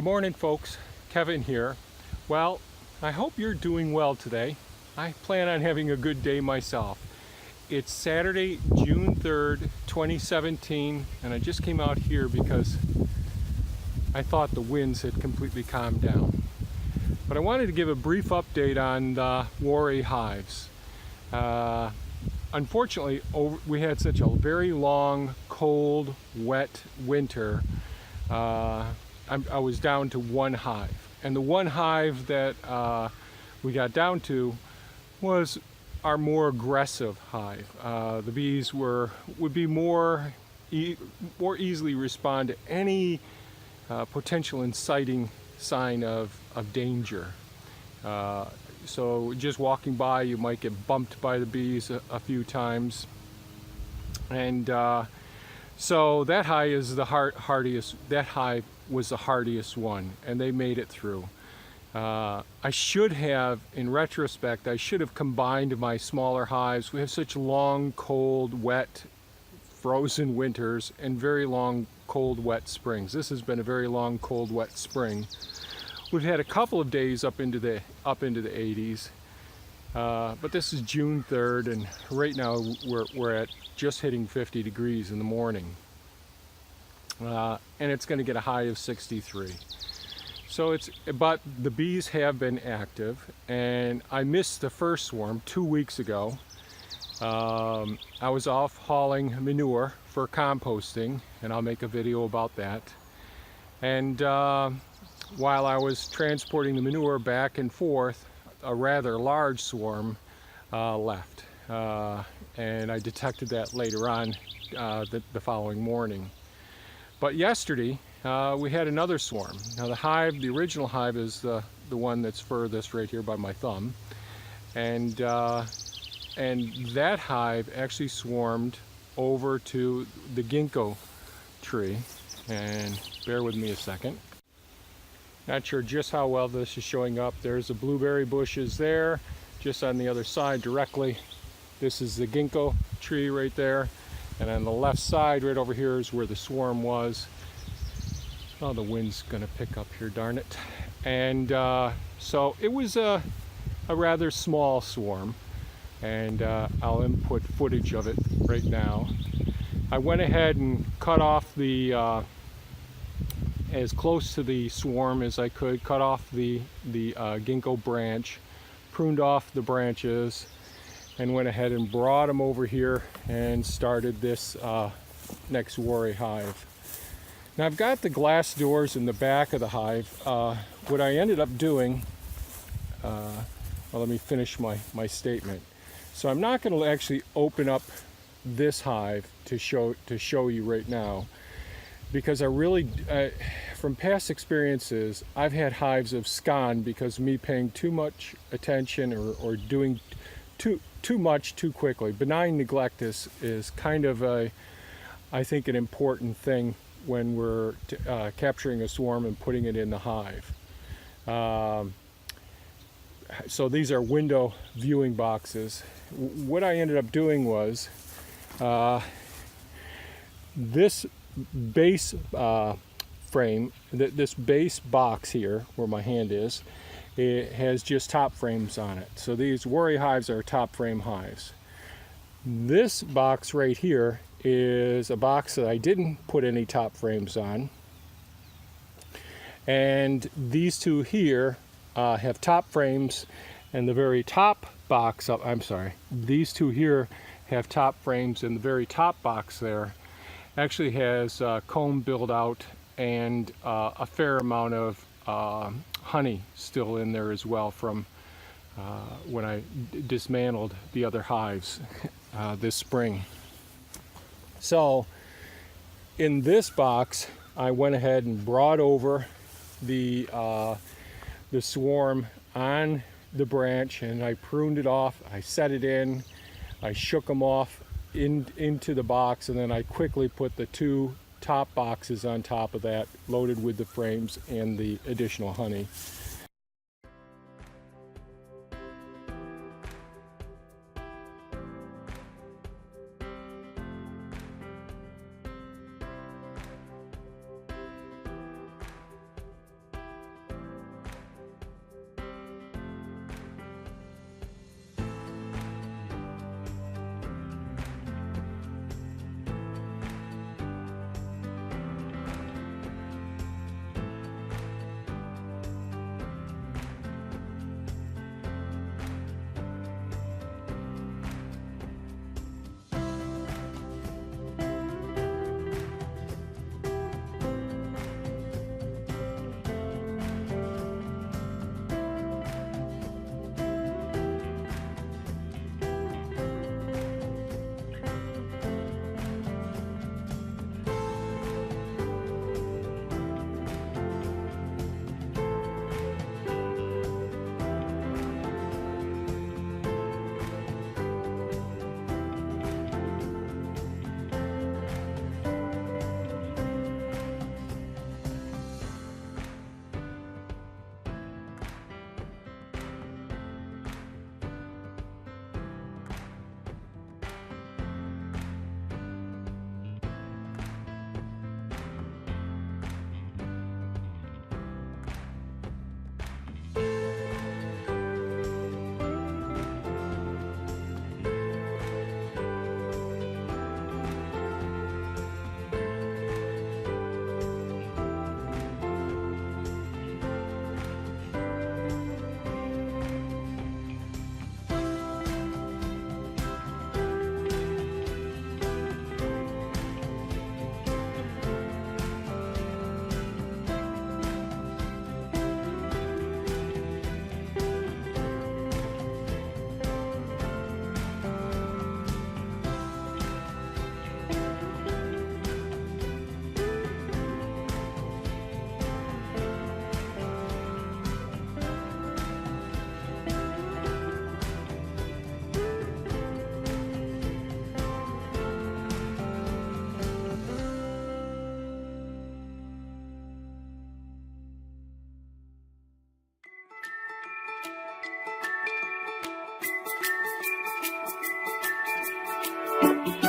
morning, folks. Kevin here. Well, I hope you're doing well today. I plan on having a good day myself. It's Saturday, June 3rd, 2017, and I just came out here because I thought the winds had completely calmed down. But I wanted to give a brief update on the Wallace hives. Unfortunately, we had such a very long, cold, wet winter. I was down to one hive, and the one hive that we got down to was our more aggressive hive. The bees would be more easily respond to any potential inciting sign of danger. So just walking by, you might get bumped by the bees a few times, and so that hive is the hardiest. That hive was the hardiest one, and they made it through. I should have, in retrospect, I should have combined my smaller hives. We have such long, cold, wet, frozen winters and very long, cold, wet springs. This has been a very long, cold, wet spring. We've had a couple of days up into the 80s, but this is June 3rd, and right now we're at just hitting 50 degrees in the morning, and it's going to get a high of 63. So but the bees have been active, and I missed the first swarm 2 weeks ago. I was off hauling manure for composting, and I'll make a video about that. And while I was transporting the manure back and forth, a rather large swarm left, and I detected that later on the following morning. But yesterday we had another swarm. Now the original hive is the one that's furthest right here by my thumb, and that hive actually swarmed over to the gingko tree. And bear with me a second. Not sure just how well this is showing up. There's the blueberry bushes there, just on the other side directly. This is the gingko tree right there. And on the left side, right over here, is where the swarm was. Oh, the wind's gonna pick up here, darn it. And so it was a rather small swarm. And I'll input footage of it right now. I went ahead and cut off the as close to the swarm as I could, cut off the gingko branch, pruned off the branches, and went ahead and brought them over here and started this next Wallace hive. Now I've got the glass doors in the back of the hive. What I ended up doing, well, let me finish my statement. So I'm not going to actually open up this hive to show you right now, because I really, from past experiences, I've had hives of scon because of me paying too much attention or doing too much too quickly. Benign neglect is kind of I think an important thing when we're capturing a swarm and putting it in the hive. So these are window viewing boxes. What I ended up doing was this base frame, this base box here where my hand is, it has just top frames on it. So these Wallace hives are top frame hives. This box right here is a box that I didn't put any top frames on, and these two here have top frames, and the very top box up, I'm sorry, these two here have top frames, and the very top box there actually has comb build out and a fair amount of honey still in there as well from when I dismantled the other hives this spring. So in this box, I went ahead and brought over the swarm on the branch, and I pruned it off. I set it in, I shook them off into the box, and then I quickly put the two top boxes on top of that, loaded with the frames and the additional honey. you.